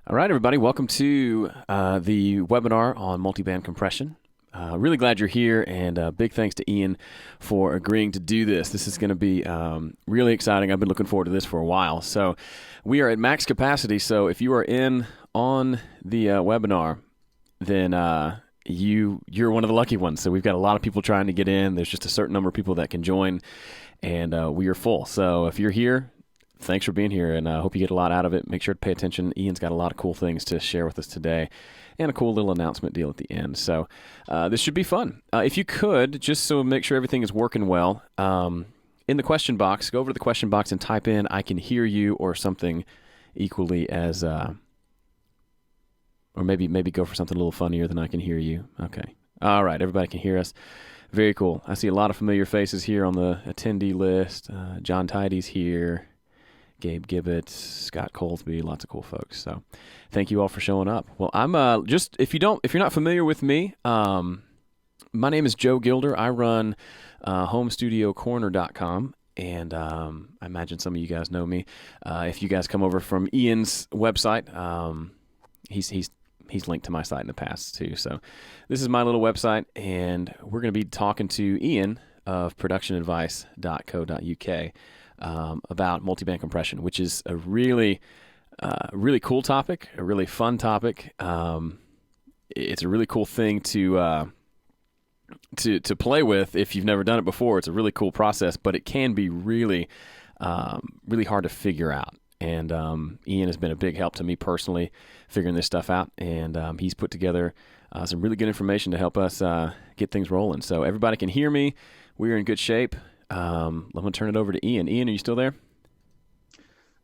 All right, everybody, welcome to the webinar on multiband compression. Really glad you're here, and big thanks to Ian for agreeing to do this. This is going to be really exciting. I've been looking forward to this for a while. So we are at max capacity, so if you are in on the webinar, then you're one of the lucky ones. So we've got a lot of people trying to get in. There's just a certain number of people that can join, and we are full. So if you're here, thanks for being here, and I hope you get a lot out of it. Make sure to pay attention. Ian's got a lot of cool things to share with us today, and a cool little announcement deal at the end. So this should be fun. If you could, just so make sure everything is working well, in the question box, go over to the question box and type in "I can hear you" or something equally as, or maybe go for something a little funnier than "I can hear you." Okay. All right, everybody can hear us. Very cool. I see a lot of familiar faces here on the attendee list. John Tidy's here. Gabe Gibbett, Scott Colesby, lots of cool folks. So thank you all for showing up. Well, I'm just, if you're not familiar with me, my name is Joe Gilder. I run homestudiocorner.com, and I imagine some of you guys know me. If you guys come over from Ian's website, he's linked to my site in the past too. So this is my little website, and we're going to be talking to Ian of productionadvice.co.uk about multiband compression, which is a really cool topic, a really fun topic. It's a really cool thing to play with if you've never done it before. It's a really cool process, but it can be really hard to figure out. And Ian has been a big help to me personally figuring this stuff out, and he's put together some really good information to help us get things rolling. So everybody can hear me. We're in good shape. I'm going to turn it over to Ian. Ian, are you still there?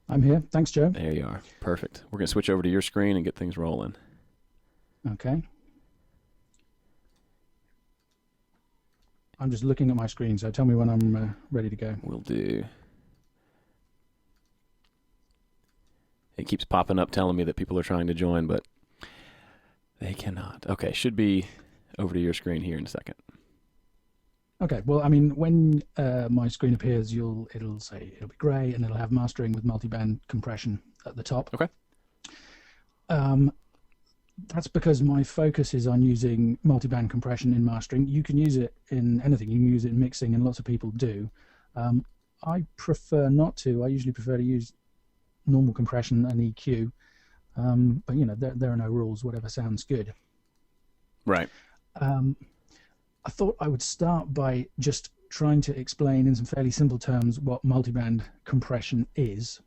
I'm here. Thanks, Joe. There you are. Perfect. We're going to switch over to your screen and get things rolling. Okay. I'm just looking at my screen, so tell me when I'm ready to go. Will do. It keeps popping up telling me that people are trying to join, but they cannot. Okay, should be over to your screen here in a second. Okay, well, I mean, when my screen appears, it'll say it'll be grey, and it'll have mastering with multiband compression at the top. Okay. That's because my focus is on using multiband compression in mastering. You can use it in anything. You can use it in mixing, and lots of people do. I prefer not to. I usually prefer to use normal compression and EQ, but you know, there are no rules. Whatever sounds good. Right. I thought I would start by just trying to explain in some fairly simple terms what multiband compression is.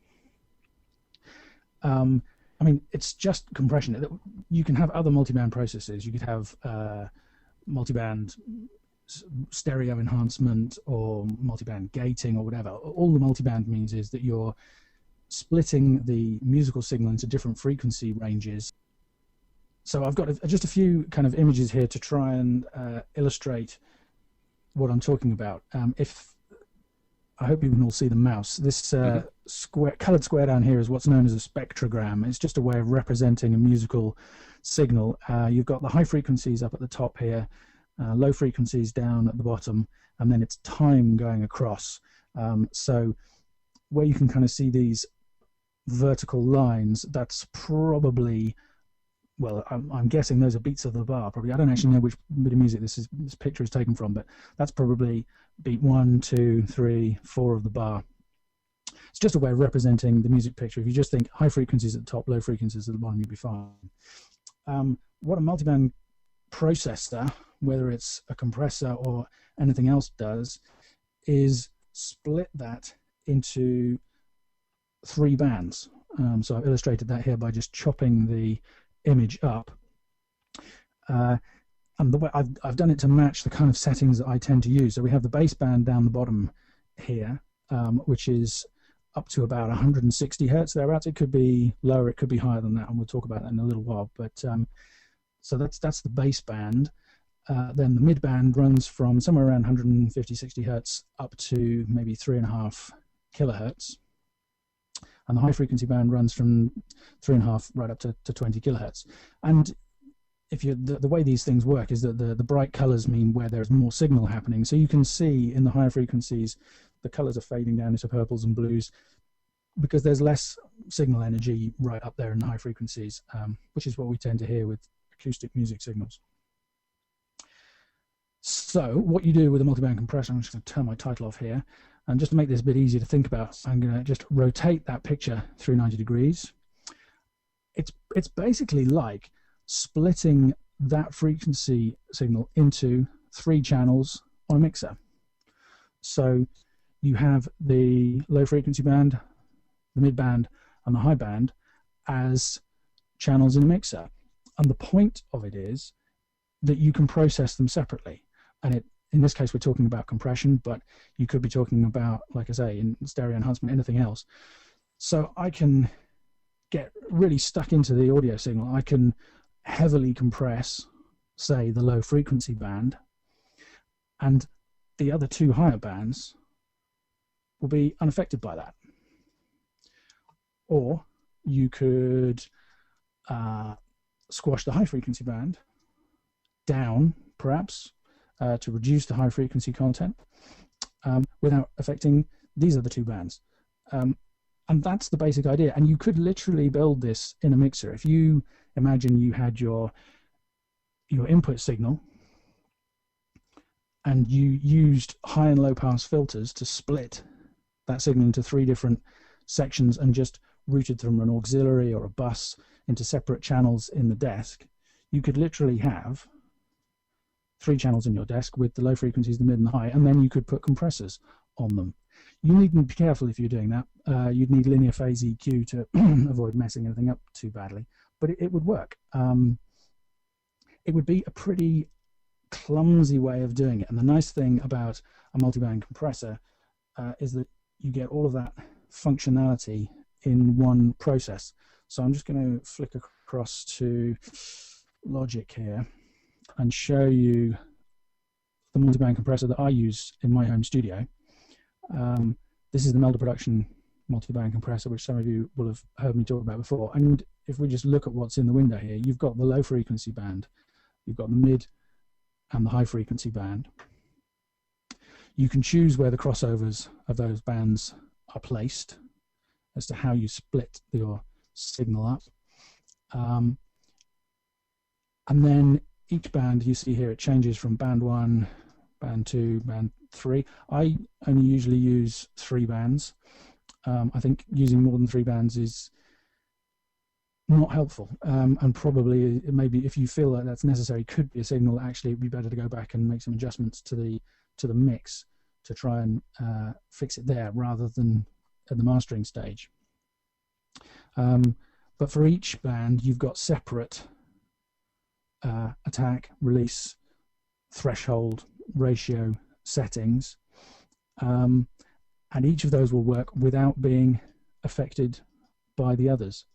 I mean, it's just compression. You can have other multiband processes. You could have multiband stereo enhancement or multiband gating or whatever. All the multiband means is that you're splitting the musical signal into different frequency ranges. So I've got just a few kind of images here to try and illustrate what I'm talking about. I hope you can all see the mouse. This coloured square down here is what's known as a spectrogram. It's just a way of representing a musical signal. You've got the high frequencies up at the top here, low frequencies down at the bottom, and then it's time going across. So where you can kind of see these vertical lines, that's probably, well, I'm guessing those are beats of the bar. Probably, I don't actually know which bit of music this picture is taken from, but that's probably beat 1, 2, 3, 4 of the bar. It's just a way of representing the music picture. If you just think high frequencies at the top, low frequencies at the bottom, you'll be fine. What a multiband processor, whether it's a compressor or anything else, does is split that into 3 bands. So I've illustrated that here by just chopping the image up, and the way I've done it to match the kind of settings that I tend to use. So we have the baseband down the bottom here, which is up to about 160 hertz thereabouts. It could be lower, it could be higher than that, and we'll talk about that in a little while. But so that's the baseband. Then the midband runs from somewhere around 150-60 hertz up to maybe 3.5 kilohertz. And the high frequency band runs from 3.5 right up to 20 kilohertz. And if you the way these things work is that the bright colors mean where there's more signal happening. So you can see in the higher frequencies, the colors are fading down into purples and blues. because there's less signal energy right up there in the high frequencies, which is what we tend to hear with acoustic music signals. So what you do with a multiband compressor, I'm just going to turn my title off here, and just to make this a bit easier to think about, I'm going to just rotate that picture through 90 degrees. It's basically like splitting that frequency signal into 3 channels on a mixer. So you have the low frequency band, the mid band, and the high band as channels in a mixer. And the point of it is that you can process them separately. And in this case, we're talking about compression, but you could be talking about, like I say, in stereo enhancement, anything else. So I can get really stuck into the audio signal. I can heavily compress, say, the low frequency band, and the other 2 higher bands will be unaffected by that. Or you could squash the high frequency band down, perhaps, to reduce the high frequency content without affecting these other 2 bands. And that's the basic idea. And you could literally build this in a mixer. If you imagine you had your input signal and you used high and low pass filters to split that signal into 3 different sections and just routed them from an auxiliary or a bus into separate channels in the desk, you could literally have 3 channels in your desk with the low frequencies, the mid and the high, and then you could put compressors on them. You need to be careful if you're doing that. You'd need linear phase EQ to avoid messing anything up too badly, but it would work. It would be a pretty clumsy way of doing it, and the nice thing about a multiband compressor is that you get all of that functionality in one process. So I'm just going to flick across to Logic here and show you the multiband compressor that I use in my home studio. This is the Melder Production multiband compressor, which some of you will have heard me talk about before. And if we just look at what's in the window here, you've got the low frequency band, you've got the mid and the high frequency band. You can choose where the crossovers of those bands are placed as to how you split your signal up. And then each band, you see here, it changes from band 1, band 2, band 3. I only usually use 3 bands. I think using more than 3 bands is not helpful, and probably maybe if you feel like that's necessary, could be a signal that actually it'd be better to go back and make some adjustments to the mix to try and fix it there rather than at the mastering stage. But for each band, you've got separate attack, release, threshold, ratio settings, and each of those will work without being affected by the others.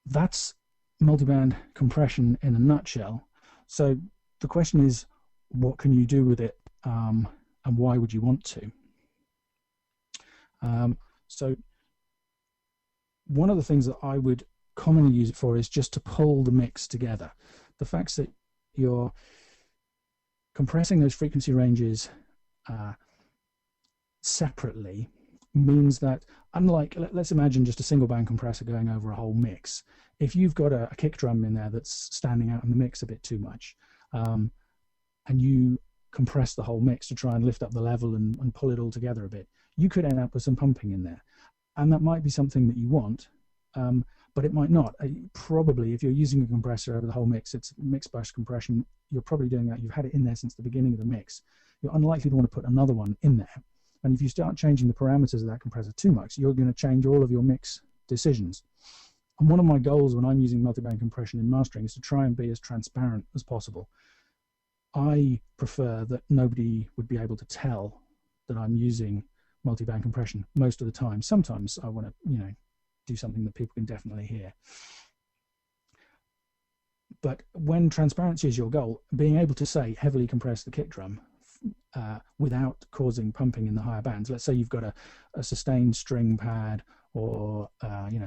That's multiband compression in a nutshell. So the question is, what can you do with it, and why would you want to? So one of the things that I would commonly use it for is just to pull the mix together. The fact that you're compressing those frequency ranges separately means that, unlike, let's imagine just a single band compressor going over a whole mix. If you've got a kick drum in there that's standing out in the mix a bit too much, and you compress the whole mix to try and lift up the level and pull it all together a bit, you could end up with some pumping in there. And that might be something that you want, but it might not. Probably, if you're using a compressor over the whole mix, it's mix burst compression, you're probably doing that. You've had it in there since the beginning of the mix. You're unlikely to want to put another one in there. And if you start changing the parameters of that compressor too much, you're going to change all of your mix decisions. And one of my goals when I'm using multiband compression in mastering is to try and be as transparent as possible. I prefer that nobody would be able to tell that I'm using multiband compression most of the time. Sometimes I want to, do something that people can definitely hear. But when transparency is your goal, being able to say heavily compress the kick drum without causing pumping in the higher bands. Let's say you've got a sustained string pad, or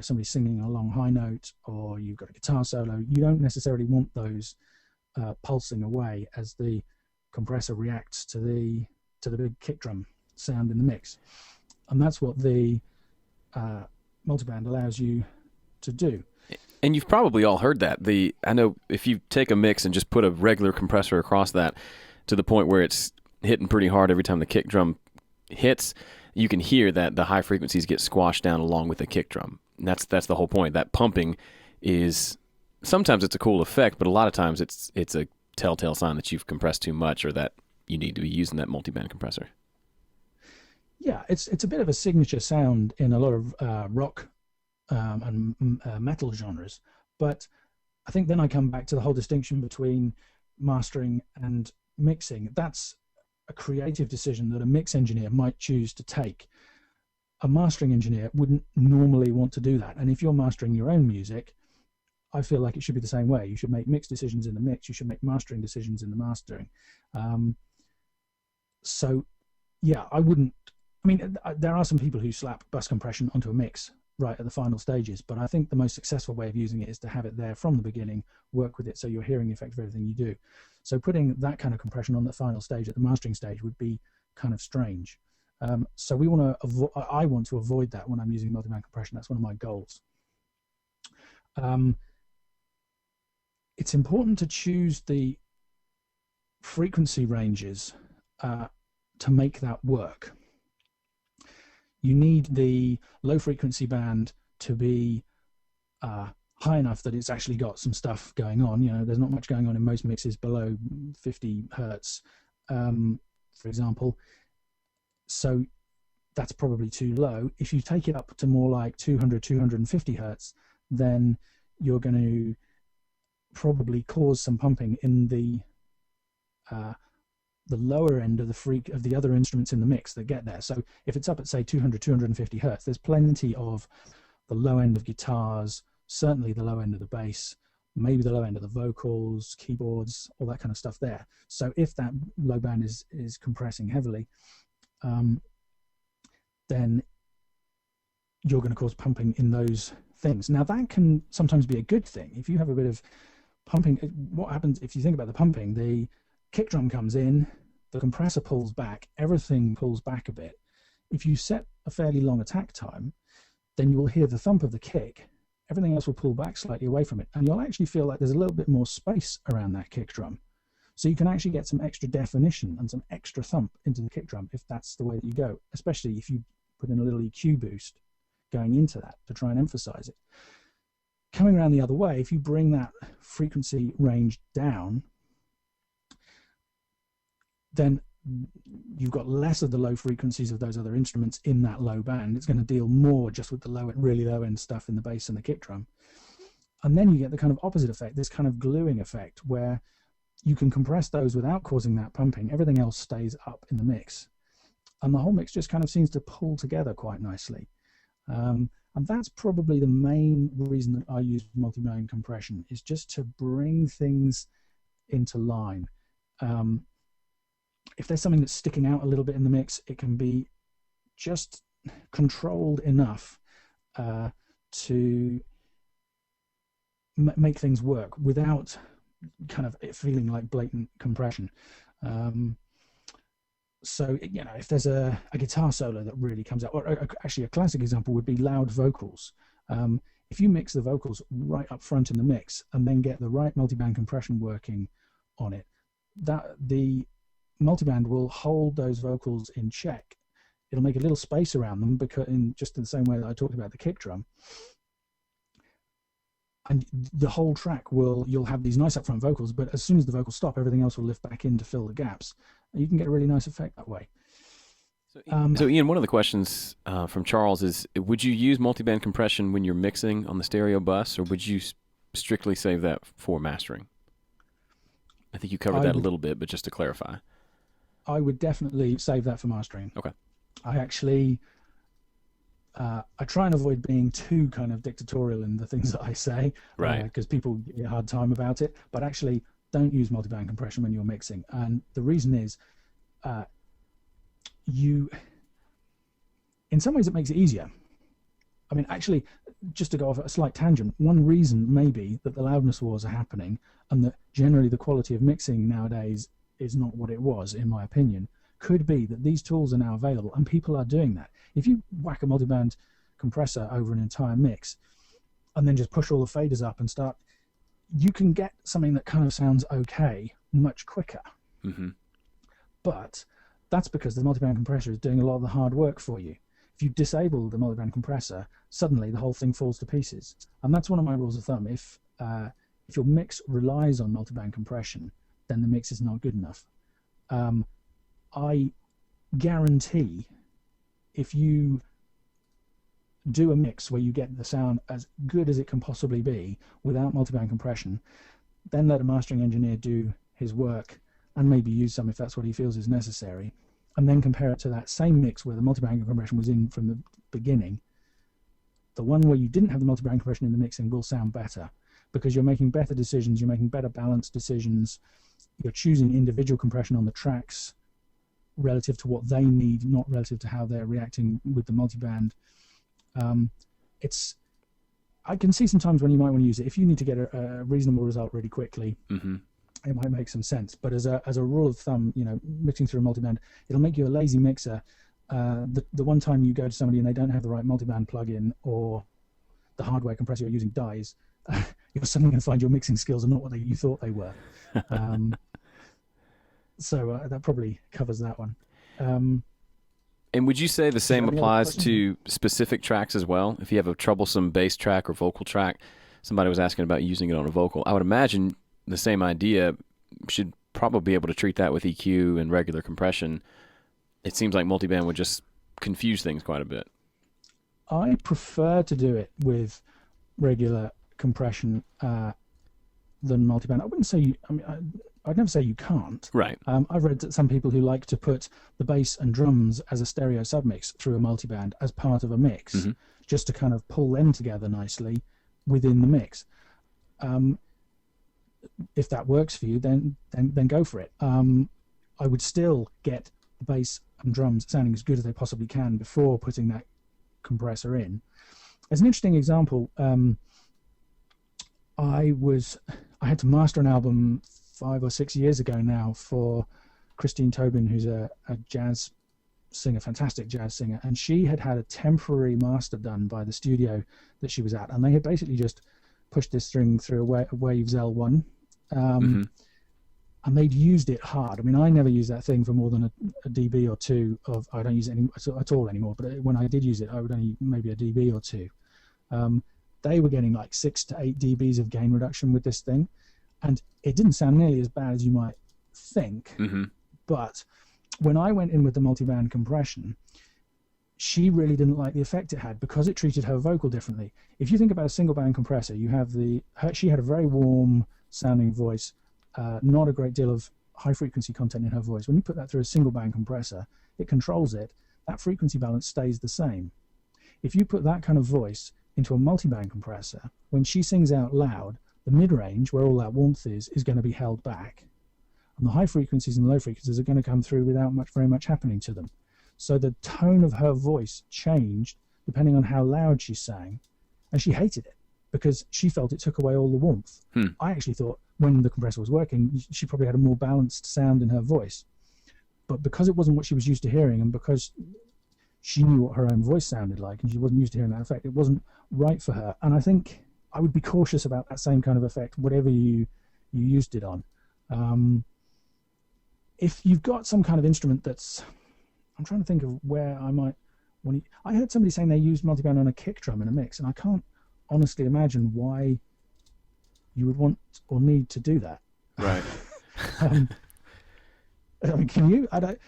somebody singing a long high note, or you've got a guitar solo. You don't necessarily want those pulsing away as the compressor reacts to the big kick drum sound in the mix. and that's what the multiband allows you to do. And you've probably all heard that. I know if you take a mix and just put a regular compressor across that to the point where it's hitting pretty hard every time the kick drum hits, you can hear that the high frequencies get squashed down along with the kick drum. And that's the whole point. That pumping is, sometimes it's a cool effect, but a lot of times it's a telltale sign that you've compressed too much or that you need to be using that multiband compressor. Yeah, it's a bit of a signature sound in a lot of rock and metal genres, but I think then I come back to the whole distinction between mastering and mixing. That's a creative decision that a mix engineer might choose to take. A mastering engineer wouldn't normally want to do that, and if you're mastering your own music, I feel like it should be the same way. You should make mix decisions in the mix, you should make mastering decisions in the mastering. So yeah, I mean, there are some people who slap bus compression onto a mix right at the final stages, but I think the most successful way of using it is to have it there from the beginning, work with it so you're hearing the effect of everything you do. So putting that kind of compression on the final stage at the mastering stage would be kind of strange. So I want to avoid that when I'm using multiband compression. That's one of my goals. It's important to choose the frequency ranges to make that work. You need the low frequency band to be high enough that it's actually got some stuff going on. You know, there's not much going on in most mixes below 50 hertz, for example. So that's probably too low. If you take it up to more like 200, 250 hertz, then you're going to probably cause some pumping in the lower end of the other instruments in the mix that get there. So if it's up at say 200, 250 hertz, there's plenty of the low end of guitars, certainly the low end of the bass, maybe the low end of the vocals, keyboards, all that kind of stuff there. So if that low band is compressing heavily, then you're going to cause pumping in those things. Now that can sometimes be a good thing. If you have a bit of pumping, what happens if you think about the pumping, the kick drum comes in, the compressor pulls back, everything pulls back a bit. If you set a fairly long attack time, then you will hear the thump of the kick, everything else will pull back slightly away from it, and you'll actually feel like there's a little bit more space around that kick drum. So you can actually get some extra definition and some extra thump into the kick drum if that's the way that you go, especially if you put in a little EQ boost going into that to try and emphasize it. Coming around the other way, if you bring that frequency range down, then you've got less of the low frequencies of those other instruments in that low band. It's going to deal more just with the really low end stuff in the bass and the kick drum. And then you get the kind of opposite effect, this kind of gluing effect, where you can compress those without causing that pumping. Everything else stays up in the mix. And the whole mix just kind of seems to pull together quite nicely. And that's probably the main reason that I use multiband compression, is just to bring things into line. If there's something that's sticking out a little bit in the mix, it can be just controlled enough to make things work without kind of it feeling like blatant compression. So, you know, if there's a guitar solo that really comes out, or actually a classic example would be loud vocals. If you mix the vocals right up front in the mix and then get the right multiband compression working on it, that the multiband will hold those vocals in check. It'll make a little space around them, because just in the same way that I talked about the kick drum. And the whole track you'll have these nice upfront vocals, but as soon as the vocals stop, everything else will lift back in to fill the gaps. And you can get a really nice effect that way. So Ian, one of the questions from Charles is, would you use multiband compression when you're mixing on the stereo bus, or would you strictly save that for mastering? I think you covered that a little bit, but just to clarify. I would definitely save that for mastering. Okay. I actually, I try and avoid being too kind of dictatorial in the things that I say, right? Because people get a hard time about it. But actually, don't use multiband compression when you're mixing, and the reason is, in some ways, it makes it easier. I mean, actually, just to go off a slight tangent, one reason maybe that the loudness wars are happening, and that generally the quality of mixing nowadays is not what it was, in my opinion, could be that these tools are now available and people are doing that. If you whack a multiband compressor over an entire mix and then just push all the faders up and start, you can get something that kind of sounds okay much quicker. But that's because the multiband compressor is doing a lot of the hard work for you. If you disable the multiband compressor, suddenly the whole thing falls to pieces. And that's one of my rules of thumb. If your mix relies on multiband compression, then the mix is not good enough. I guarantee if you do a mix where you get the sound as good as it can possibly be without multiband compression, then let a mastering engineer do his work and maybe use some if that's what he feels is necessary, and then compare it to that same mix where the multiband compression was in from the beginning. The one where you didn't have the multiband compression in the mixing will sound better, because you're making better decisions, you're making better balanced decisions, you're choosing individual compression on the tracks relative to what they need, not relative to how they're reacting with the multiband. I can see sometimes when you might want to use it. If you need to get a reasonable result really quickly, it might make some sense. But as a rule of thumb, mixing through a multiband, it'll make you a lazy mixer. The one time you go to somebody and they don't have the right multiband plug-in, or the hardware compressor you're using dies, you're suddenly going to find your mixing skills are not what you thought they were. So that probably covers that one. And would you say the same applies to specific tracks as well? If you have a troublesome bass track or vocal track, somebody was asking about using it on a vocal. I would imagine the same idea should probably be able to treat that with EQ and regular compression. It seems like multiband would just confuse things quite a bit. I prefer to do it with regular compression than multiband. I wouldn't say I'd never say you can't. Right. I've read that some people who like to put the bass and drums as a stereo submix through a multiband as part of a mix, just to kind of pull them together nicely within the mix. If that works for you, then go for it. I would still get the bass and drums sounding as good as they possibly can before putting that compressor in. As an interesting example, I had to master an album 5 or 6 years ago now for Christine Tobin, who's a jazz singer, fantastic jazz singer, and she had a temporary master done by the studio that she was at, and they had basically just pushed this thing through a Waves L1, and they'd used it hard. I mean, I never used that thing for more than a dB or two of. I don't use it at all anymore, but when I did use it, I would only maybe a dB or two. They were getting like 6 to 8 dBs of gain reduction with this thing, and it didn't sound nearly as bad as you might think. But when I went in with the multiband compression, she really didn't like the effect it had because it treated her vocal differently. If you think about a single band compressor, you have she had a very warm sounding voice, not a great deal of high frequency content in her voice. When you put that through a single band compressor, it controls it. That frequency balance stays the same. If you put that kind of voice into a multiband compressor, when she sings out loud, the mid-range, where all that warmth is going to be held back. And the high frequencies and low frequencies are going to come through without very much happening to them. So the tone of her voice changed depending on how loud she sang. And she hated it because she felt it took away all the warmth. I actually thought when the compressor was working, she probably had a more balanced sound in her voice. But because it wasn't what she was used to hearing, and because she knew what her own voice sounded like, and she wasn't used to hearing that effect, it wasn't right for her. And I think I would be cautious about that same kind of effect, whatever you used it on. If you've got some kind of instrument that's, I'm trying to think of where I might want to. I heard somebody saying they used multiband on a kick drum in a mix, and I can't honestly imagine why you would want or need to do that. Right. I mean, can you? I don't,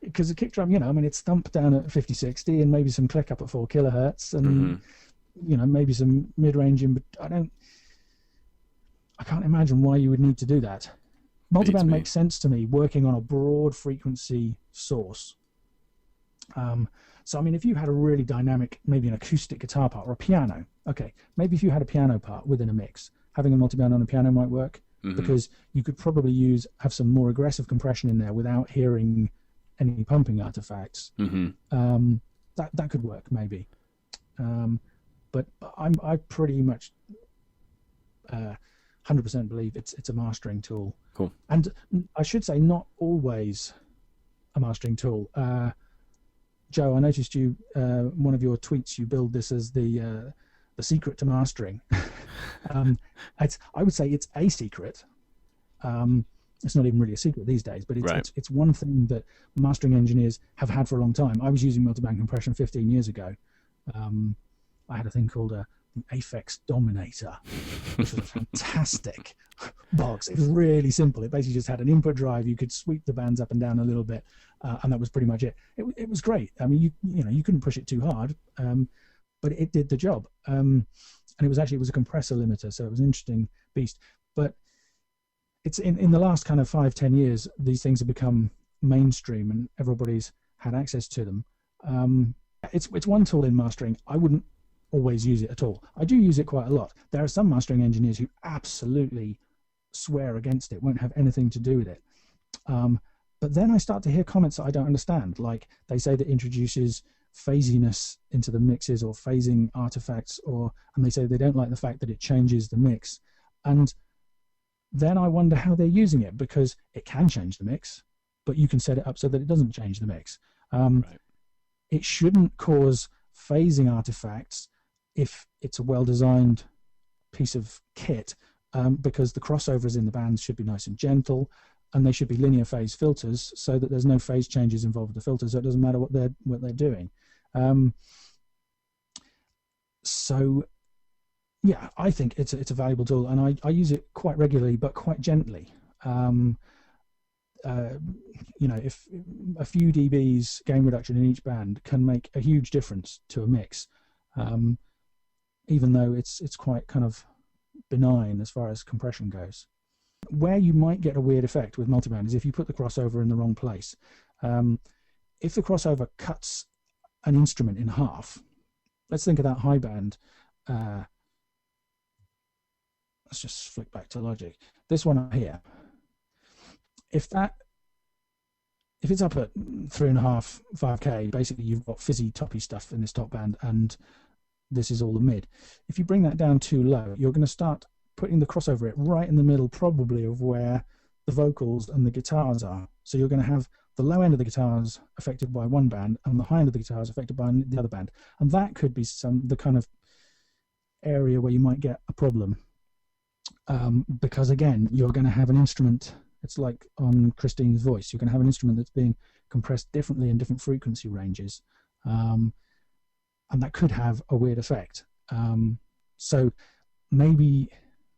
because the kick drum, it's thumped down at 50, 60, and maybe some click up at 4 kilohertz, and maybe some mid-range in. But I can't imagine why you would need to do that. Multiband makes sense to me working on a broad frequency source. So I mean, if you had a really dynamic, maybe an acoustic guitar part or a piano, okay, maybe if you had a piano part within a mix, having a multiband on a piano might work, because you could probably have some more aggressive compression in there without hearing any pumping artifacts. That could work maybe, but I pretty much 100% believe it's a mastering tool. Cool. And I should say, not always a mastering tool. Joe, I noticed you one of your tweets. You billed this as the secret to mastering. I would say it's a secret. It's not even really a secret these days, but it's one thing that mastering engineers have had for a long time. I was using multiband compression 15 years ago. I had a thing called the Aphex Dominator, which was a fantastic box. It was really simple. It basically just had an input drive. You could sweep the bands up and down a little bit, and that was pretty much it. It was great. I mean, you couldn't push it too hard, but it did the job. And it was a compressor limiter, so it was an interesting beast. But it's in the last kind of 5-10 years, these things have become mainstream, and everybody's had access to them. It's one tool in mastering. I wouldn't always use it at all. I do use it quite a lot. There are some mastering engineers who absolutely swear against it, won't have anything to do with it. But then I start to hear comments that I don't understand. Like they say that it introduces phasiness into the mixes or phasing artifacts, and they say they don't like the fact that it changes the mix. And then I wonder how they're using it, because it can change the mix, but you can set it up so that it doesn't change the mix. It shouldn't cause phasing artifacts if it's a well-designed piece of kit, because the crossovers in the bands should be nice and gentle, and they should be linear phase filters so that there's no phase changes involved with the filter, so it doesn't matter what they're doing. So yeah, I think it's a valuable tool, and I use it quite regularly, but quite gently. If a few dBs gain reduction in each band can make a huge difference to a mix, even though it's quite kind of benign as far as compression goes. Where you might get a weird effect with multiband is if you put the crossover in the wrong place. If the crossover cuts an instrument in half, let's think of that high band. Let's just flick back to Logic. This one here. If it's up at 3.5, 5K, basically you've got fizzy toppy stuff in this top band, and this is all the mid. If you bring that down too low, you're going to start putting the crossover right in the middle, probably, of where the vocals and the guitars are. So you're going to have the low end of the guitars affected by one band and the high end of the guitars affected by the other band. And that could be the kind of area where you might get a problem. Because again, you're going to have an instrument. It's like on Christine's voice. You're going to have an instrument that's being compressed differently in different frequency ranges, and that could have a weird effect. So maybe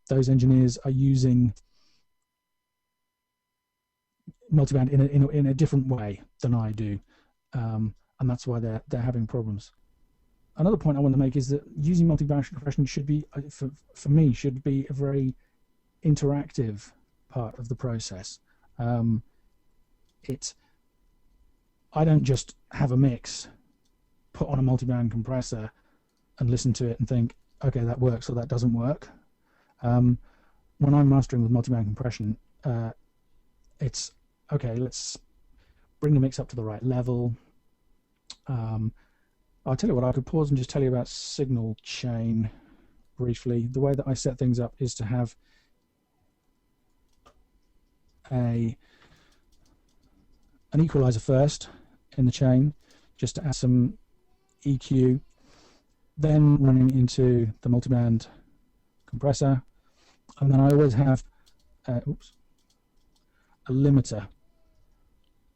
those engineers are using multiband in a different way than I do, and that's why they're having problems. Another point I want to make is that using multiband compression should be, for me, should be a very interactive part of the process. I don't just have a mix, put on a multiband compressor and listen to it and think, okay, that works or that doesn't work. When I'm mastering with multiband compression, it's okay, let's bring the mix up to the right level. I'll tell you what, I could pause and just tell you about signal chain briefly. The way that I set things up is to have an equalizer first in the chain, just to add some EQ, then running into the multiband compressor, and then I always have a limiter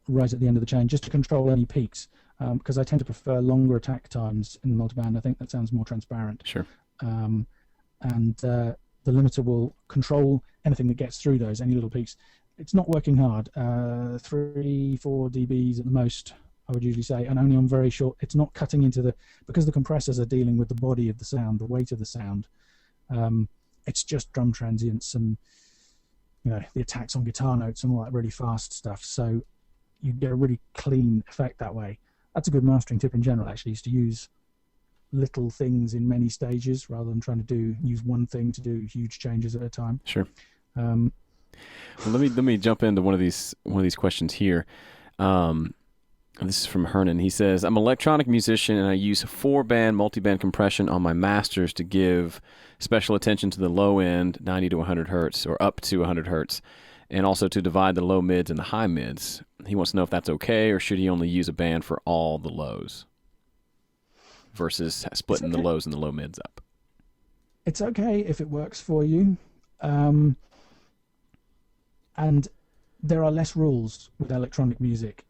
right at the end of the chain, just to control any peaks, because I tend to prefer longer attack times in the multiband. I think that sounds more transparent. Sure. And the limiter will control anything that gets through those, any little peaks. It's not working hard, 3-4 dBs at the most, I would usually say, and only on very short. It's not cutting into because the compressors are dealing with the body of the sound, the weight of the sound. It's just drum transients and the attacks on guitar notes and all that really fast stuff. So you get a really clean effect that way. That's a good mastering tip in general, actually, is to use little things in many stages rather than trying to use one thing to do huge changes at a time. Sure. Well, let me jump into one of these questions here. This is from Hernan. He says, I'm an electronic musician and I use 4-band multiband compression on my masters to give special attention to the low end, 90 to 100 hertz, or up to 100 hertz. and also to divide the low mids and the high mids. He wants to know if that's okay, or should he only use a band for all the lows versus splitting the lows and the low mids up. It's okay if it works for you. And there are less rules with electronic music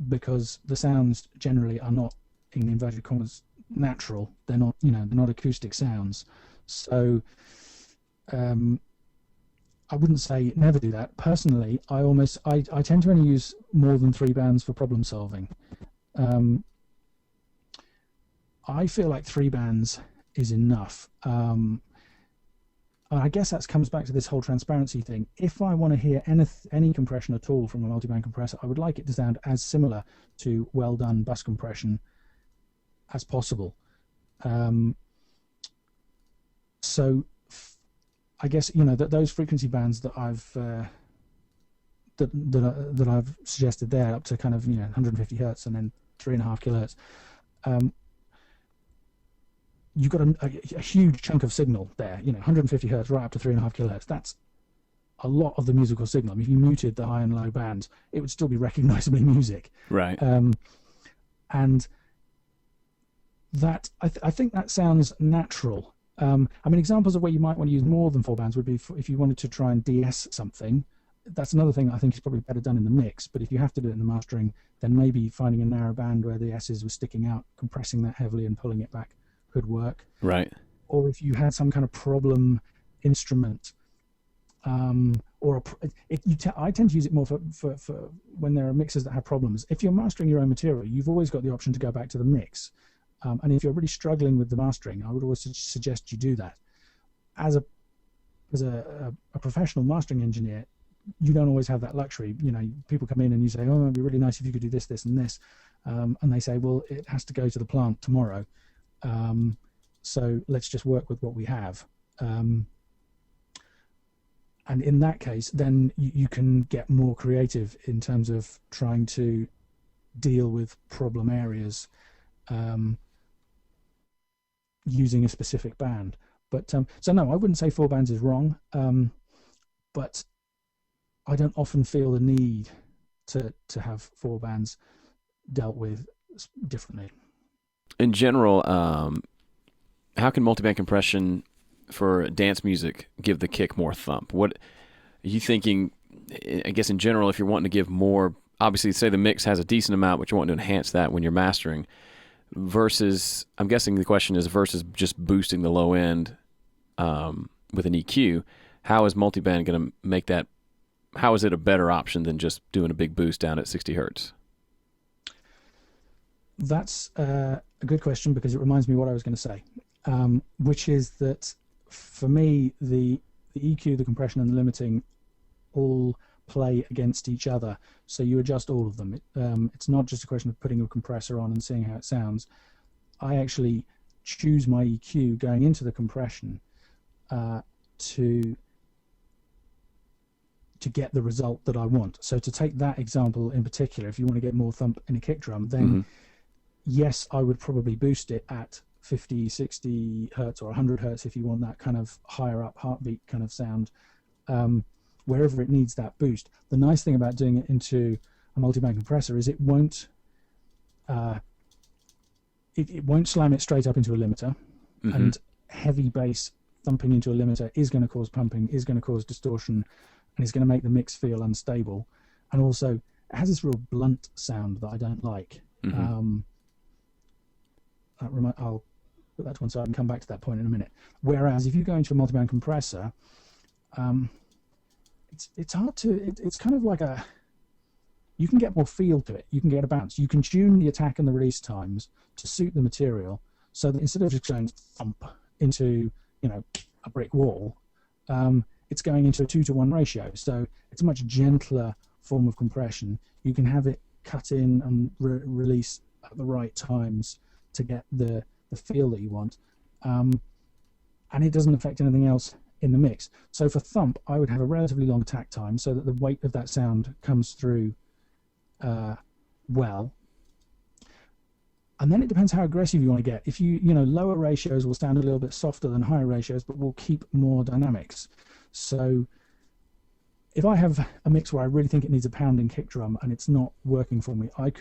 because the sounds generally are not, in inverted commas, natural. They're not, they're not acoustic sounds. So I wouldn't say never do that. Personally, I tend to only use more than 3 bands for problem solving. I feel like 3 bands is enough. I guess that comes back to this whole transparency thing. If I want to hear any compression at all from a multiband compressor, I would like it to sound as similar to well done bus compression as possible. So I guess that those frequency bands that I've that I've suggested there, up to kind of 150 hertz and then 3.5 kilohertz. You've got a huge chunk of signal there, 150 hertz right up to 3.5 kilohertz. That's a lot of the musical signal. I mean, if you muted the high and low bands, it would still be recognizably music. Right. And that I think that sounds natural. I mean, examples of where you might want to use more than 4 bands would be if you wanted to try and de-ess something. That's another thing that I think is probably better done in the mix. But if you have to do it in the mastering, then maybe finding a narrow band where the S's were sticking out, compressing that heavily and pulling it back could work. Right. Or if you had some kind of problem instrument, I tend to use it more for when there are mixes that have problems. If you're mastering your own material, you've always got the option to go back to the mix. And if you're really struggling with the mastering, I would always suggest you do that. As a professional mastering engineer, you don't always have that luxury. People come in and you say, "Oh, it'd be really nice if you could do this, this, and this," and they say, "Well, it has to go to the plant tomorrow. So let's just work with what we have." And in that case, then you can get more creative in terms of trying to deal with problem areas using a specific band. But so no, I wouldn't say 4 bands is wrong, but I don't often feel the need to have 4 bands dealt with differently. In general, how can multiband compression for dance music give the kick more thump? What are you thinking? I guess in general, if you're wanting to give more, obviously, say the mix has a decent amount, but you want to enhance that when you're mastering. Versus, I'm guessing the question is versus just boosting the low end with an EQ. How is multiband going to make that? How is it a better option than just doing a big boost down at 60 hertz? That's a good question, because it reminds me what I was going to say, which is that for me, the EQ, the compression, and the limiting all play against each other. So you adjust all of them. It's not just a question of putting a compressor on and seeing how it sounds. I actually choose my EQ going into the compression to get the result that I want. So to take that example in particular, if you want to get more thump in a kick drum, then yes, I would probably boost it at 50, 60 hertz or 100 hertz if you want that kind of higher up heartbeat kind of sound, wherever it needs that boost. The nice thing about doing it into a multiband compressor is it won't slam it straight up into a limiter, and heavy bass thumping into a limiter is going to cause pumping, is going to cause distortion, and is going to make the mix feel unstable. And also, it has this real blunt sound that I don't like. I'll put that to one side and come back to that point in a minute. Whereas if you go into a multiband compressor, it's hard to. It's kind of like you can get more feel to it. You can get a bounce. You can tune the attack and the release times to suit the material, so that instead of just going thump into a brick wall, it's going into a 2-to-1 ratio. So it's a much gentler form of compression. You can have it cut in and release at the right times to get the feel that you want, and it doesn't affect anything else in the mix. So for thump, I would have a relatively long attack time so that the weight of that sound comes through well. And then it depends how aggressive you want to get. If lower ratios will sound a little bit softer than higher ratios, but will keep more dynamics. So if I have a mix where I really think it needs a pounding kick drum and it's not working for me, I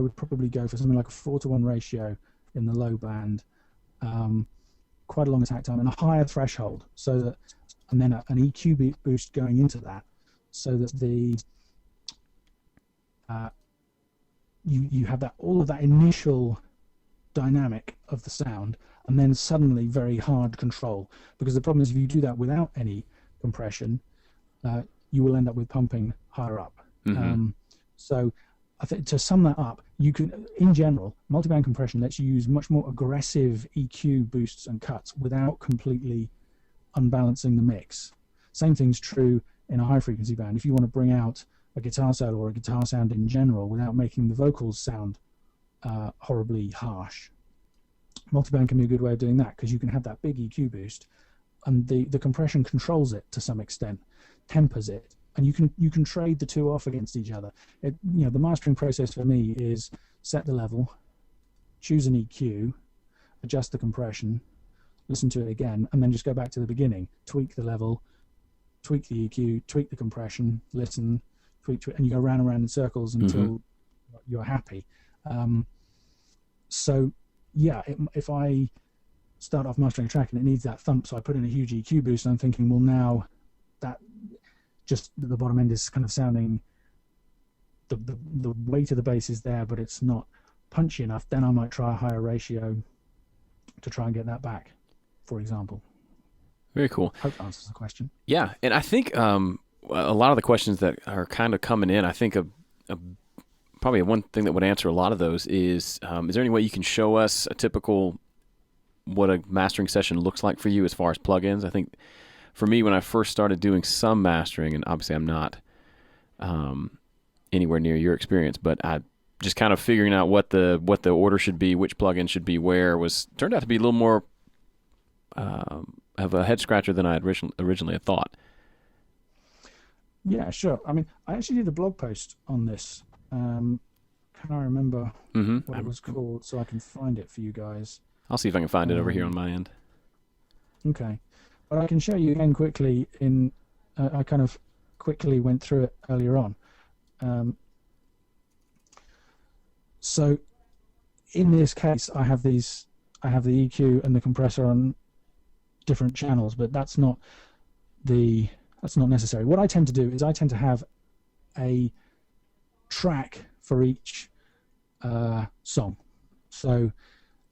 would probably go for something like a 4:1 ratio in the low band, quite a long attack time and a higher threshold, so that, and then an EQ boost going into that, so that you have that, all of that initial dynamic of the sound, and then suddenly very hard control. Because the problem is, if you do that without any compression, you will end up with pumping higher up. So I think, to sum that up, you can, in general, multiband compression lets you use much more aggressive EQ boosts and cuts without completely unbalancing the mix. Same thing's true in a high frequency band. If you want to bring out a guitar solo or a guitar sound in general without making the vocals sound horribly harsh, multiband can be a good way of doing that, because you can have that big EQ boost and the compression controls it to some extent, tempers it, and you can trade the two off against each other. The mastering process for me is set the level, choose an EQ, adjust the compression, listen to it again, and then just go back to the beginning, tweak the level, tweak the EQ, tweak the compression, listen, tweak, and you go round and round in circles until you're happy. So yeah, if I start off mastering a track and it needs that thump, so I put in a huge EQ boost, and I'm thinking, well, now that just the bottom end is kind of sounding, the weight of the bass is there, but it's not punchy enough, then I might try a higher ratio to try and get that back, for example. Very cool. Hope that answers the question. Yeah, and I think a lot of the questions that are kind of coming in, I think probably one thing that would answer a lot of those is there any way you can show us a typical, what a mastering session looks like for you as far as plugins? I think for me, when I first started doing some mastering, and obviously I'm not anywhere near your experience, but I just kind of figuring out what the order should be, which plugin should be where, turned out to be a little more of a head scratcher than I had originally had thought. Yeah, sure. I mean, I actually did a blog post on this. Can I remember what it was called, so I can find it for you guys? I'll see if I can find it over here on my end. Okay. But I can show you again quickly. I kind of quickly went through it earlier on. So in this case, I have the EQ and the compressor on different channels, but that's not necessary. What I tend to do is I tend to have a track for each song. So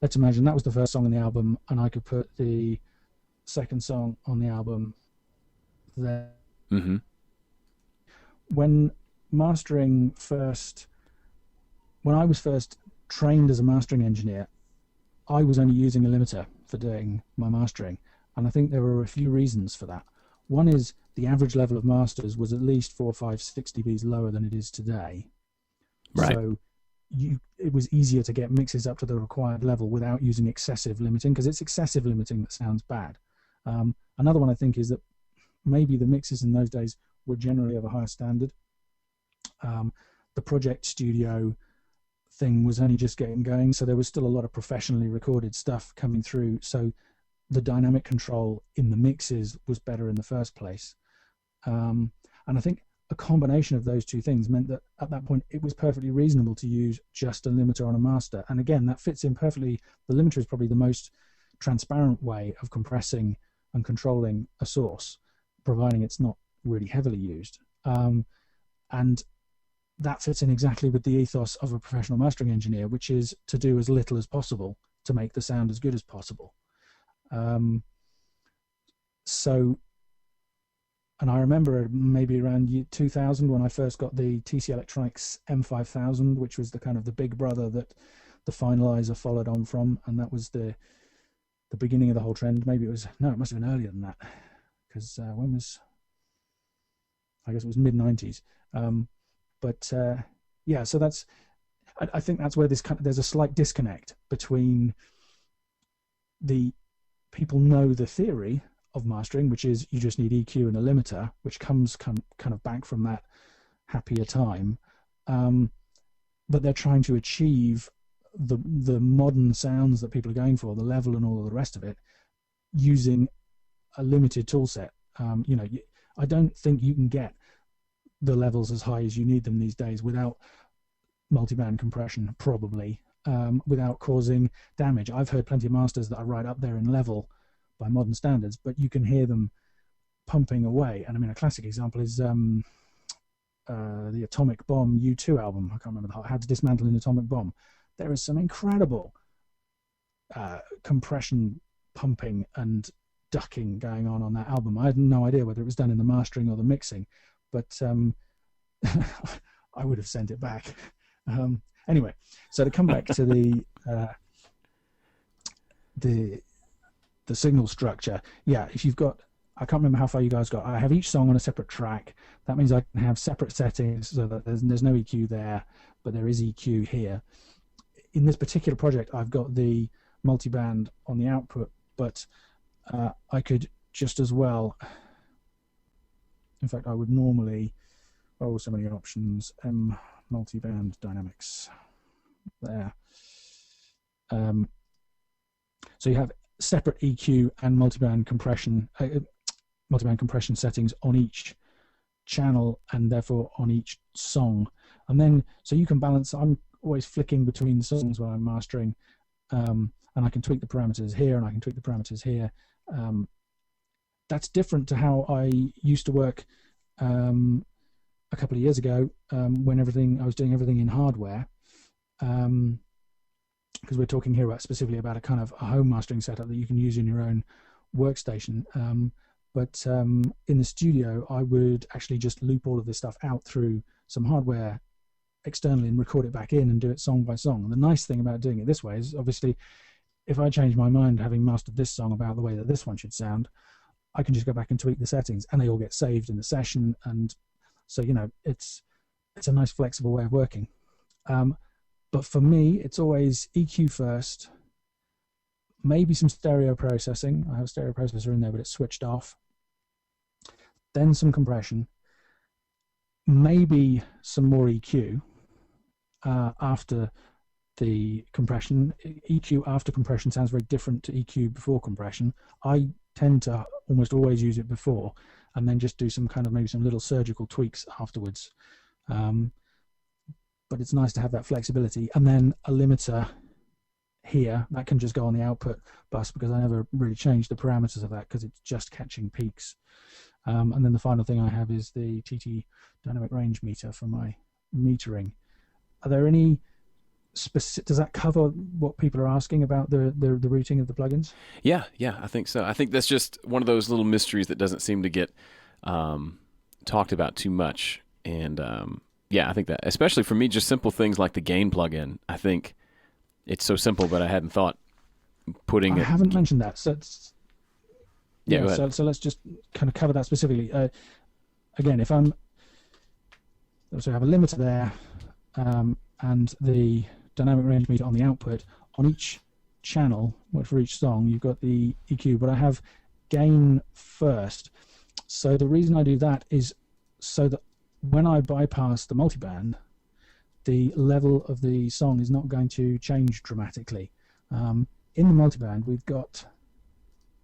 let's imagine that was the first song on the album, and I could put the second song on the album there. When I was first trained as a mastering engineer, I was only using a limiter for doing my mastering, and I think there were a few reasons for that. One is the average level of masters was at least 4, 5, 6 dBs lower than it is today. Right. So it was easier to get mixes up to the required level without using excessive limiting, because it's excessive limiting that sounds bad. Another one I think is that maybe the mixes in those days were generally of a higher standard. The Project Studio thing was only just getting going, so there was still a lot of professionally recorded stuff coming through, so the dynamic control in the mixes was better in the first place. And I think a combination of those two things meant that at that point it was perfectly reasonable to use just a limiter on a master. And again, that fits in perfectly. The limiter is probably the most transparent way of compressing and controlling a source, providing it's not really heavily used. And that fits in exactly with the ethos of a professional mastering engineer, which is to do as little as possible to make the sound as good as possible. And I remember maybe around 2000 when I first got the TC Electronics M5000, which was the kind of the big brother that the Finalizer followed on from, and that was the beginning of the whole trend. Maybe it must have been earlier than that, because I guess it was mid-90s. Yeah, so I think that's where there's a slight disconnect between the people know the theory of mastering, which is you just need EQ and a limiter, which comes kind of back from that happier time, but they're trying to achieve the modern sounds that people are going for, the level and all of the rest of it, using a limited tool set. I don't think you can get the levels as high as you need them these days without multiband compression, probably, without causing damage. I've heard plenty of masters that are right up there in level by modern standards, but you can hear them pumping away. And I mean, a classic example is the Atomic Bomb U2 album. I can't remember How to Dismantle an Atomic Bomb. There is some incredible compression pumping and ducking going on that album. I had no idea whether it was done in the mastering or the mixing, but I would have sent it back. Anyway, so to come back to the signal structure, yeah, if you've got, I can't remember how far you guys got. I have each song on a separate track. That means I can have separate settings so that there's no EQ there, but there is EQ here. In this particular project, I've got the multiband on the output, but I could just as well, in fact, I would normally, oh, so many options, multiband dynamics, there. So you have separate EQ and multiband compression settings on each channel and therefore on each song. And then, so you can balance, I'm always flicking between songs when I'm mastering, and I can tweak the parameters here and I can tweak the parameters here. That's different to how I used to work a couple of years ago, when I was doing everything in hardware, because we're talking here specifically about a kind of a home mastering setup that you can use in your own workstation. But in the studio, I would actually just loop all of this stuff out through some hardware externally and record it back in and do it song by song. And the nice thing about doing it this way is, obviously, if I change my mind having mastered this song about the way that this one should sound, I can just go back and tweak the settings and they all get saved in the session. And so, you know, it's a nice flexible way of working. But for me, it's always EQ first, maybe some stereo processing. I have a stereo processor in there, but it's switched off. Then some compression, maybe some more EQ after the compression. EQ after compression sounds very different to EQ before compression. I tend to almost always use it before and then just do some kind of maybe some little surgical tweaks afterwards. But it's nice to have that flexibility. And then a limiter here, that can just go on the output bus because I never really changed the parameters of that because it's just catching peaks. And then the final thing I have is the TT dynamic range meter for my metering. Are there any specific, does that cover what people are asking about the routing of the plugins? Yeah, I think so. I think that's just one of those little mysteries that doesn't seem to get talked about too much. And yeah, I think that, especially for me, just simple things like the gain plugin. I think it's so simple, but I hadn't thought putting it. I haven't mentioned that. So it's, yeah, so let's just kind of cover that specifically. Again, if I'm, so I have a limiter there, and the dynamic range meter on the output. On each channel, for each song, you've got the EQ, but I have gain first. So the reason I do that is so that when I bypass the multiband, the level of the song is not going to change dramatically. In the multiband, we've got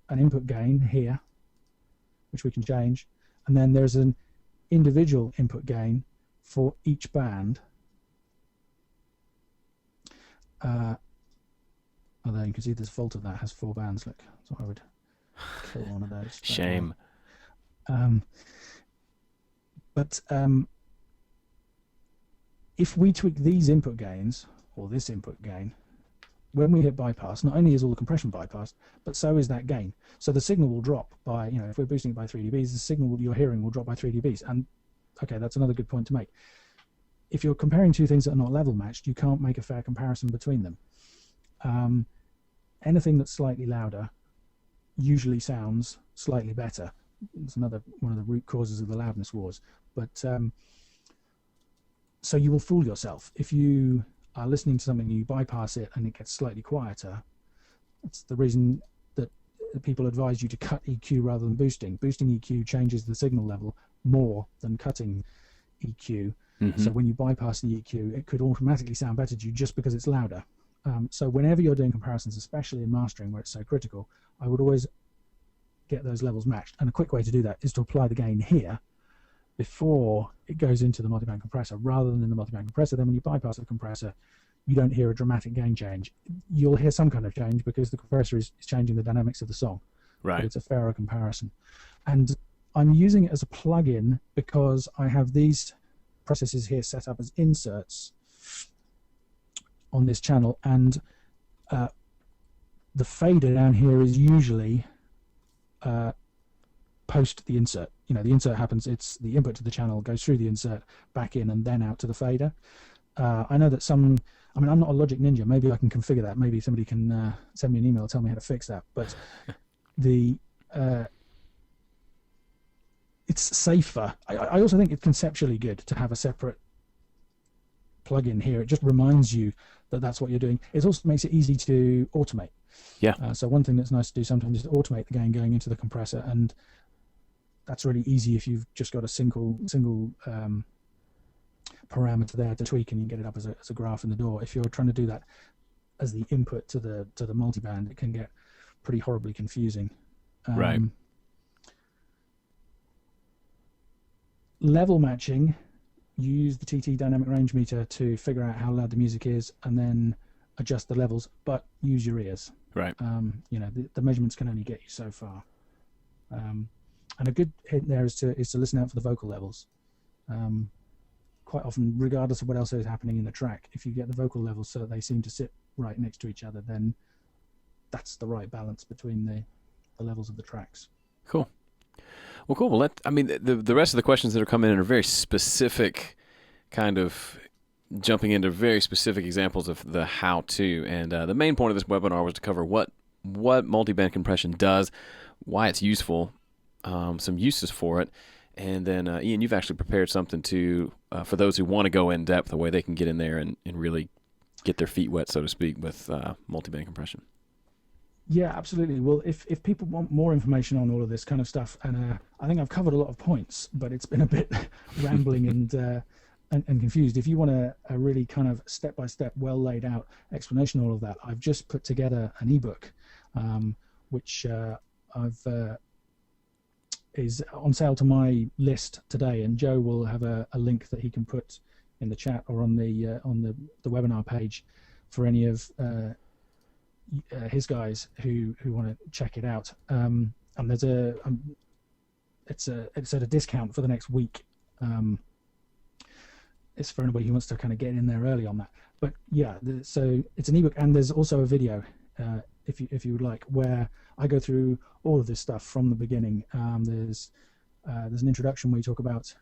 an input gain here, which we can change, and then there's an individual input gain for each band. Although you can see this fault of that has 4 bands. Look, so I would kill one of those. Shame. But if we tweak these input gains, or this input gain, when we hit bypass, not only is all the compression bypassed, but so is that gain. So the signal will drop by, you know, if we're boosting it by 3 dBs, the signal you're hearing will drop by 3 dBs. And okay, that's another good point to make. If you're comparing two things that are not level matched, you can't make a fair comparison between them. Anything that's slightly louder usually sounds slightly better. It's another one of the root causes of the loudness wars. But so you will fool yourself if you are listening to something and you bypass it and it gets slightly quieter. That's the reason that people advise you to cut EQ rather than boosting. Boosting EQ changes the signal level more than cutting EQ. So when you bypass the EQ, it could automatically sound better to you just because it's louder. So whenever you're doing comparisons, especially in mastering where it's so critical, I would always get those levels matched. And a quick way to do that is to apply the gain here, before it goes into the multiband compressor rather than in the multiband compressor. Then when you bypass the compressor, you don't hear a dramatic gain change. You'll hear some kind of change because the compressor is changing the dynamics of the song. Right. But it's a fairer comparison. And I'm using it as a plug-in because I have these processes here set up as inserts on this channel, and the fader down here is usually post the insert. You know, the insert happens, it's the input to the channel goes through the insert, back in, and then out to the fader. I know that I'm not a Logic Ninja. Maybe I can configure that. Maybe somebody can send me an email, tell me how to fix that. But it's safer. I also think it's conceptually good to have a separate plug-in here. It just reminds you that that's what you're doing. It also makes it easy to automate. Yeah. So one thing that's nice to do sometimes is to automate the gain going into the compressor, and that's really easy if you've just got a single parameter there to tweak, and you get it up as a graph in the DAW. If you're trying to do that as the input to the multiband, it can get pretty horribly confusing. Right. Level matching, you use the TT dynamic range meter to figure out how loud the music is and then adjust the levels, but use your ears. Right. You know, the measurements can only get you so far. And a good hint there is to listen out for the vocal levels. Quite often, regardless of what else is happening in the track, if you get the vocal levels so that they seem to sit right next to each other, then that's the right balance between the levels of the tracks. Cool. Well, cool. Well, the rest of the questions that are coming in are very specific, kind of jumping into very specific examples of the how-to. And the main point of this webinar was to cover what multiband compression does, why it's useful, some uses for it, and then Ian, you've actually prepared something for those who want to go in depth, a way they can get in there and really get their feet wet, so to speak, with multiband compression. Yeah, absolutely. Well, if people want more information on all of this kind of stuff, and I think I've covered a lot of points, but it's been a bit rambling and confused. If you want a really kind of step-by-step, well laid out explanation of all of that, I've just put together an ebook, which is on sale to my list today, and Joe will have a link that he can put in the chat or on the webinar page for any of his guys who want to check it out. And there's it's at a discount for the next week. It's for anybody who wants to kind of get in there early on that. But yeah, so it's an ebook, and there's also a video if you would like, where I go through all of this stuff from the beginning. There's an introduction where you talk about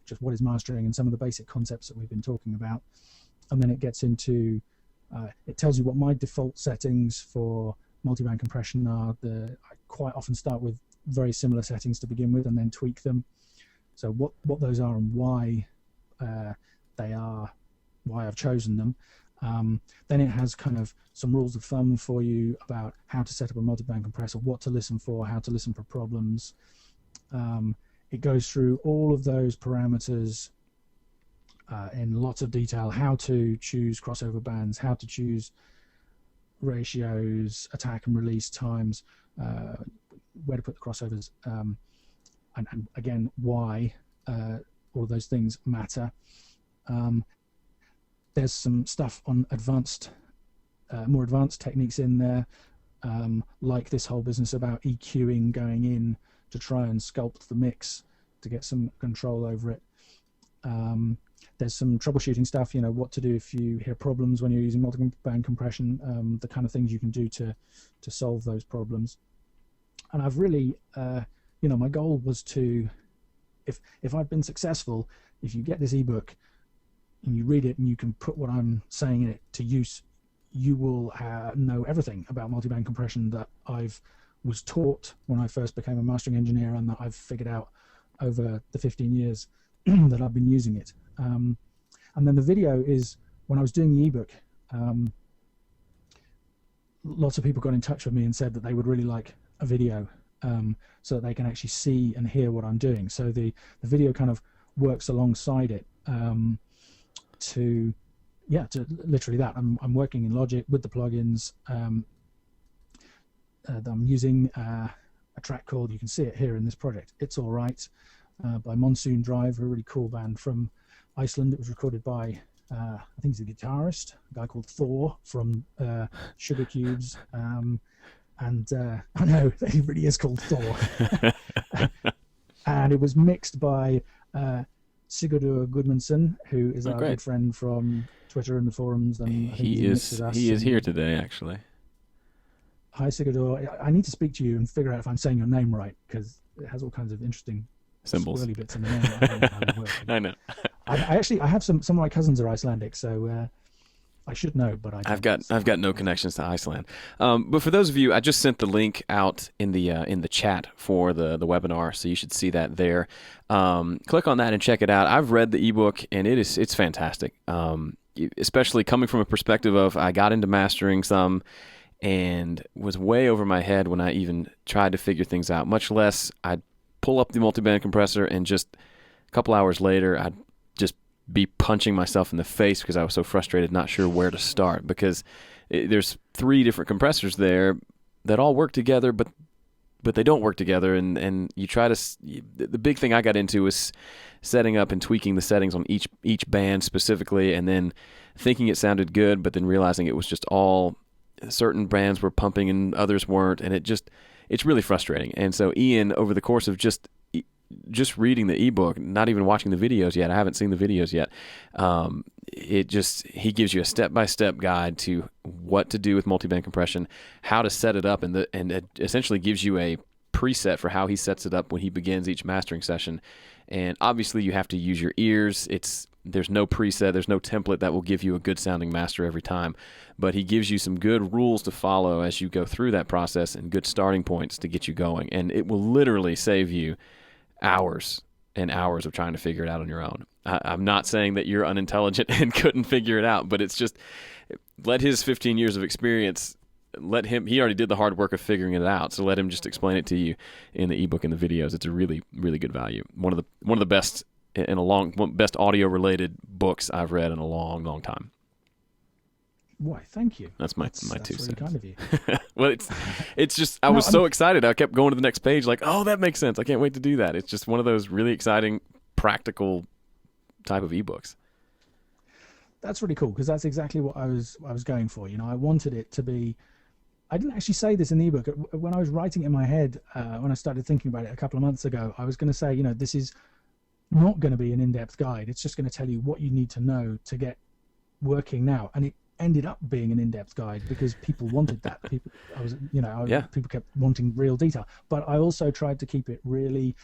just what is mastering and some of the basic concepts that we've been talking about, and then it gets into it tells you what my default settings for multiband compression are. I quite often start with very similar settings to begin with and then tweak them. So what those are and why they are, why I've chosen them. Then it has kind of some rules of thumb for you about how to set up a multiband compressor, what to listen for, how to listen for problems. It goes through all of those parameters in lots of detail, how to choose crossover bands, how to choose ratios, attack and release times, where to put the crossovers, and again, why all of those things matter. There's some stuff on more advanced techniques in there, like this whole business about EQing, going in to try and sculpt the mix to get some control over it. There's some troubleshooting stuff, what to do if you hear problems when you're using multiband compression, the kind of things you can do to solve those problems. And I've really, my goal was to, if I've been successful, if you get this ebook and you read it and you can put what I'm saying in it to use, you will know everything about multiband compression that was taught when I first became a mastering engineer, and that I've figured out over the 15 years that I've been using it. And then the video is, when I was doing the ebook, lots of people got in touch with me and said that they would really like a video, so that they can actually see and hear what I'm doing. So the video kind of works alongside it, to literally that. I'm working in Logic with the plugins. I'm using a track called, you can see it here in this project, It's All Right. by Monsoon Drive, a really cool band from Iceland. It was recorded by, I think he's a guitarist, a guy called Thor from Sugar Cubes. And I know, he really is called Thor. And it was mixed by Sigurdur Gudmundsson, who is our good friend from Twitter and the forums. And he is here today, actually. Hi, Sigurdur. I need to speak to you and figure out if I'm saying your name right, because it has all kinds of interesting symbols, swirly bits in the name. I don't know how they work. I know. I have some of my cousins are Icelandic, so I should know, but I don't. I've got no connections to Iceland. But for those of you, I just sent the link out in the chat for the webinar, so you should see that there. Click on that and check it out. I've read the ebook, and it's fantastic. Especially coming from a perspective of I got into mastering some and was way over my head when I even tried to figure things out. Much less I'd pull up the multiband compressor and just a couple hours later I'd just be punching myself in the face because I was so frustrated, not sure where to start, because there's 3 different compressors there that all work together, but they don't work together, and you try to. The big thing I got into was setting up and tweaking the settings on each band specifically, and then thinking it sounded good, but then realizing it was just all certain bands were pumping and others weren't, and it's really frustrating. And so Ian, over the course of just reading the ebook, not even watching the videos yet, I haven't seen the videos yet, he gives you a step-by-step guide to what to do with multiband compression, how to set it up, and it essentially gives you a preset for how he sets it up when he begins each mastering session. And obviously you have to use your ears. There's no preset, there's no template that will give you a good sounding master every time, but he gives you some good rules to follow as you go through that process and good starting points to get you going. And it will literally save you hours and hours of trying to figure it out on your own. I'm not saying that you're unintelligent and couldn't figure it out, but it's just let his 15 years of experience, he already did the hard work of figuring it out, so let him just explain it to you in the ebook and the videos. It's a really, really good value. One of the best best audio related books I've read in a long, long time. Why, thank you. That's my 2 really cents. Kind of you. Well, it's just I was so excited. I kept going to the next page like, oh, that makes sense. I can't wait to do that. It's just one of those really exciting, practical type of ebooks. That's really cool, because that's exactly what I was going for. I wanted it to be. I didn't actually say this in the ebook. When I was writing it in my head, when I started thinking about it a couple of months ago, I was going to say, this is not going to be an in-depth guide. It's just going to tell you what you need to know to get working now. And it ended up being an in-depth guide because people wanted that. People kept wanting real detail. But I also tried to keep it really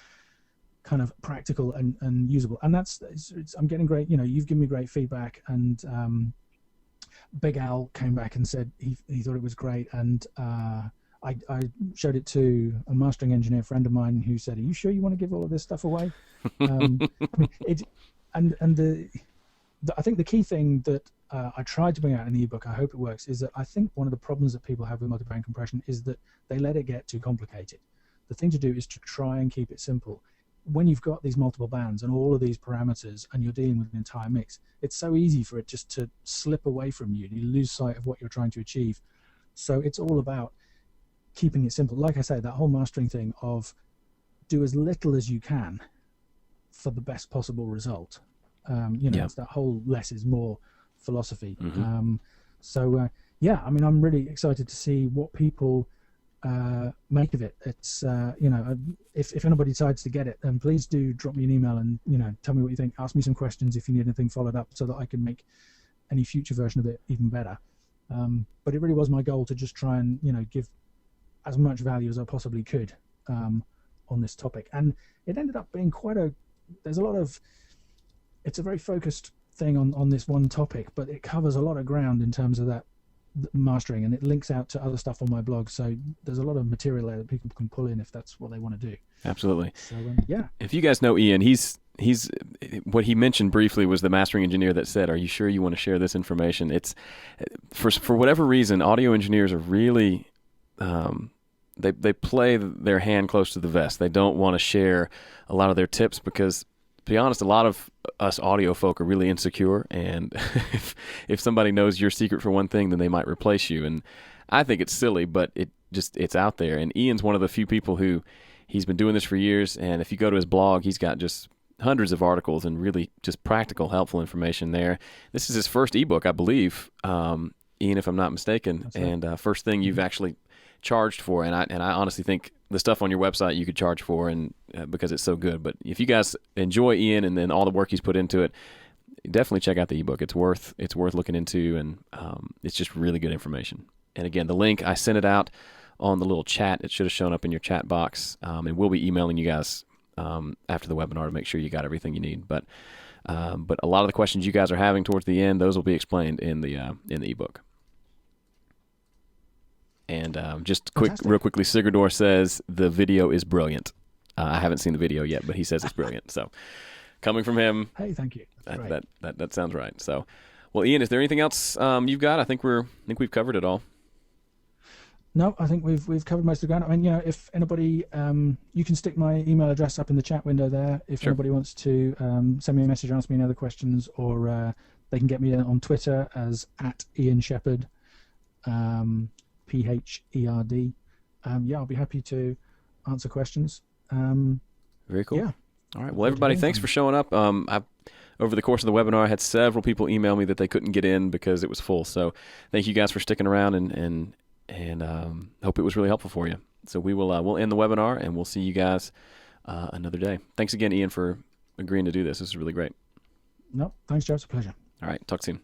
kind of practical and usable. And I'm getting great. You've given me great feedback, and Big Al came back and said he thought it was great, and I showed it to a mastering engineer friend of mine who said, "Are you sure you want to give all of this stuff away?" I think the key thing that I tried to bring out in the ebook, I hope it works, is that I think one of the problems that people have with multiband compression is that they let it get too complicated. The thing to do is to try and keep it simple. When you've got these multiple bands and all of these parameters and you're dealing with an entire mix, it's so easy for it just to slip away from you. You lose sight of what you're trying to achieve. So it's all about keeping it simple. Like I say, that whole mastering thing of do as little as you can for the best possible result. It's that whole less is more philosophy. Mm-hmm. I'm really excited to see what people make of it. It's if anybody decides to get it, then please do drop me an email and tell me what you think. Ask me some questions if you need anything followed up, so that I can make any future version of it even better. But it really was my goal to just try and give as much value as I possibly could on this topic, and it ended up being it's a very focused thing on this one topic, but it covers a lot of ground in terms of that mastering, and it links out to other stuff on my blog, so there's a lot of material there that people can pull in if that's what they want to do. Absolutely. So if you guys know Ian, he's what he mentioned briefly was the mastering engineer that said, "Are you sure you want to share this information?" It's for whatever reason, audio engineers are really they play their hand close to the vest. They don't want to share a lot of their tips because, to be honest, a lot of us audio folk are really insecure, and if somebody knows your secret for one thing, then they might replace you. And I think it's silly, but it's out there. And Ian's one of the few people who He's been doing this for years, and if you go to his blog, he's got just hundreds of articles and really just practical, helpful information there. This is his first ebook, I believe, Ian, if I'm not mistaken. That's right. And first thing you've actually charged for, and I honestly think the stuff on your website you could charge for, and because it's so good. But if you guys enjoy Ian and then all the work he's put into it, definitely check out the ebook. It's worth looking into, and it's just really good information. And again, the link, I sent it out on the little chat. It should have shown up in your chat box, and we'll be emailing you guys after the webinar to make sure you got everything you need. But a lot of the questions you guys are having towards the end, those will be explained in the ebook. And just real quickly, Sigurdor says the video is brilliant. I haven't seen the video yet, but he says it's brilliant. So coming from him, hey, thank you. That sounds right. So, well, Ian, is there anything else you've got? I think we've covered it all. No, I think we've covered most of the ground. I mean, if anybody, you can stick my email address up in the chat window there. If anybody wants to send me a message, ask me any other questions, or they can get me on Twitter as @IanShepherd, PHERD. I'll be happy to answer questions. Very cool. Yeah. All right. Well, everybody, thanks for showing up. Over the course of the webinar, I had several people email me that they couldn't get in because it was full. So thank you guys for sticking around, and hope it was really helpful for you. So we'll end the webinar, and we'll see you guys another day. Thanks again, Ian, for agreeing to do this. This is really great. No, thanks, Joe. It's a pleasure. All right. Talk soon.